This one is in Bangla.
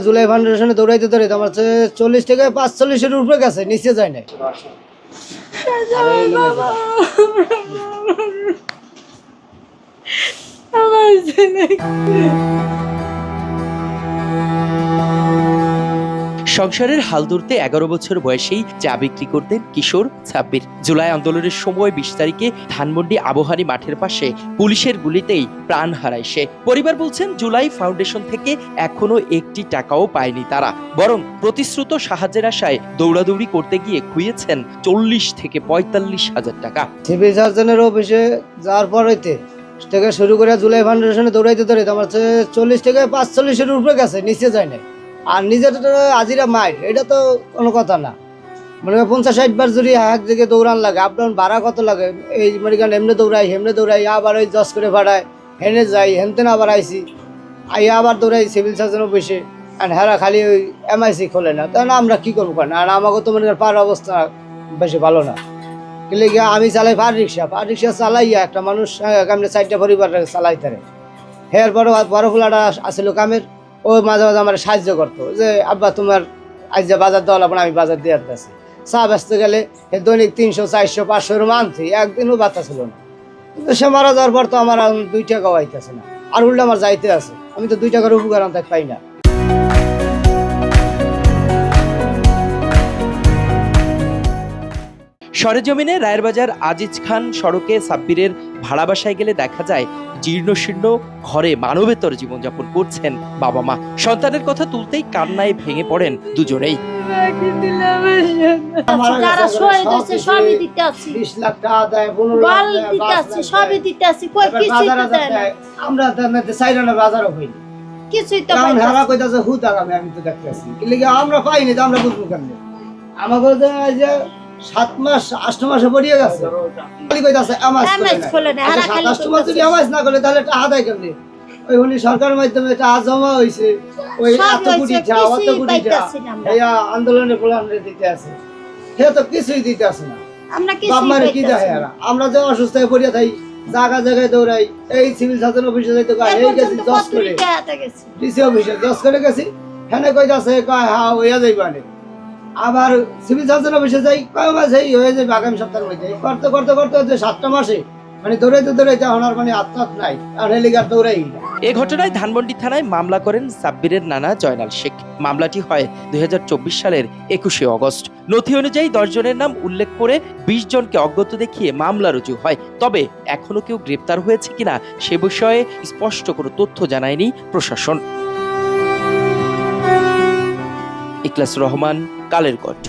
জুলাই ফাউন্ডেশনে দৌড়াইতে দৌড়াইতে আমার 40 থেকে 45-এর উপরে গেছে, নিচে যায় না। সংসারের হাল ধরতে 11 বছর বয়সেই চা বিক্রি করতেন কিশোর সাব্বির। জুলাই আন্দোলনের সময় 20 তারিখে ধানমন্ডি আবহানী মাঠের পাশে পুলিশের গুলিতেই প্রাণ হারায় সে। পরিবার বলছেন, জুলাই ফাউন্ডেশন থেকে এখনো একটি টাকাও পায়নি তারা, বরং প্রতিশ্রুত সাহায্যের আশায় দৌড়াদৌড়ি করতে গিয়ে খুইয়েছেন 40 থেকে 45 হাজার টাকা। সিভিল সার্জনের অফিসে যাওয়ার পর হইতে থেকে শুরু করে জুলাই ফাউন্ডেশনে দৌড়াইতে দৌড়াইতে আমার 40 থেকে 45-এর উপরে গেছে, নিচে যায় না। আর নিজের আজিরা মাইর, এটা তো কোনো কথা না। মনে হয় 50-60 বার যদি এক দিকে দৌড়ান লাগে, আপ ডাউন ভাড়া কত লাগে। এই মনে করেন এমনি দৌড়াই হেমনে দৌড়াই, আবার ওই জজ করে ভাড়ায় হেনে যাই, হেনতেন আবার আইসি আইয়া আবার দৌড়াই সিভিল সার্জন অফিসে। আর হেরা খালি ওই MIC খোলে না, তাহলে আমরা কী করবো? কেন আর আমাকে তো মনে করেন পার অবস্থা বেশি ভালো না। কিন্তু আমি চালাই পার রিক্সা চালাইয়া একটা মানুষ কেমনি 4টা পরিবার চালাই তারে। হের বড় ফুলাটা আসছিল কামের, ও মাঝে মাঝে আমার সাহায্য করতো, যে আব্বা তোমার আজ যে বাজার দেওয়া লাগবে, আমি বাজার দিয়ে আসতেছি। চা বেচতে গেলে দৈনিক 300, 400, 500 মানছি, একদিনও বাতা ছিল না। কিন্তু সে মারা যাওয়ার পর তো আমার 2 টাকাও আইতেছে না, আর উল্টা আমার যাইতে আছে। আমি তো 2 টাকার উপকার আমি পাই না। সরেজমিনে রায়েরবাজার আজিজ খান সড়কে সাব্বিরের ভাড়া বাসায় গেলে দেখা যায়, জীর্ণশীর্ণ ঘরে মানবেতর জীবনযাপন করছেন বাবা মা। সন্তানের কথা তুলতেই কান্নায় ভেঙে পড়েন দুজনেই। 20 লাখ টাকা দেয়, 15 লাখ সবই দিতে আছি, কই কিছুই তো দেয় না। আমরা সাইরানা বাজারও হইনি, কিছুই তো পাই না। হারা কইতাছে হুত আগামী, আমি তো দেখতেছি কি লাগি আমরা পাইনি, তো আমরা বুঝবো কেমনে? আমাকে যে 7 মাস 8 মাসে পড়িয়ে গেছে, খালি কইতাছে এমএস খোলে না। হারা খালি 7 মাস যদি এমএস না করে তাহলে টাকা দেয় কেমনে? ওই উনি সরকারের মাধ্যমে টাকা জমা হইছে, ওই এত কোটি টাকা এই আন্দোলনের প্ল্যানে দিতে আছে, সে তো কিছুই দিতে আছে না। আমরা কি দেয়? আমরা যে অসুস্থ হয়ে পড়িয়া থাই, জায়গা জায়গায় দৌড়াই, এই সিভিল সার্জন অফিসে যাইতে কয়, এই গেছি জজ করে, ডিসি অফিসে জজ করে গেছি, হেনে কইতাছে কয় হ্যাঁ হইয়া যাইবানে। আবার সিভিল সার্জন অফিসে যাই, কয় মাস এই হয়ে যাবে আগামী সপ্তাহের মধ্যে। করতে করতে করতে যে 7টা মাসে মানে দৌড়াইতে ওনার মানে আত্মাত নাই, আর হেলিকার দৌড়াই। এ ঘটনায় ধানমন্ডি থানায় মামলা করেন সাব্বিরের নানা জয়নাল শেখ। মামলাটি হয় 2024 সালের 21শে অগস্ট। নথি অনুযায়ী 10 জনের নাম উল্লেখ করে 20 জনকে অজ্ঞাত দেখিয়ে মামলা রুজু হয়। তবে এখনো কেউ গ্রেপ্তার হয়েছে কিনা সে বিষয়ে স্পষ্ট কোনো তথ্য জানায়নি প্রশাসন। ইখলাস রহমান, কালের কণ্ঠ।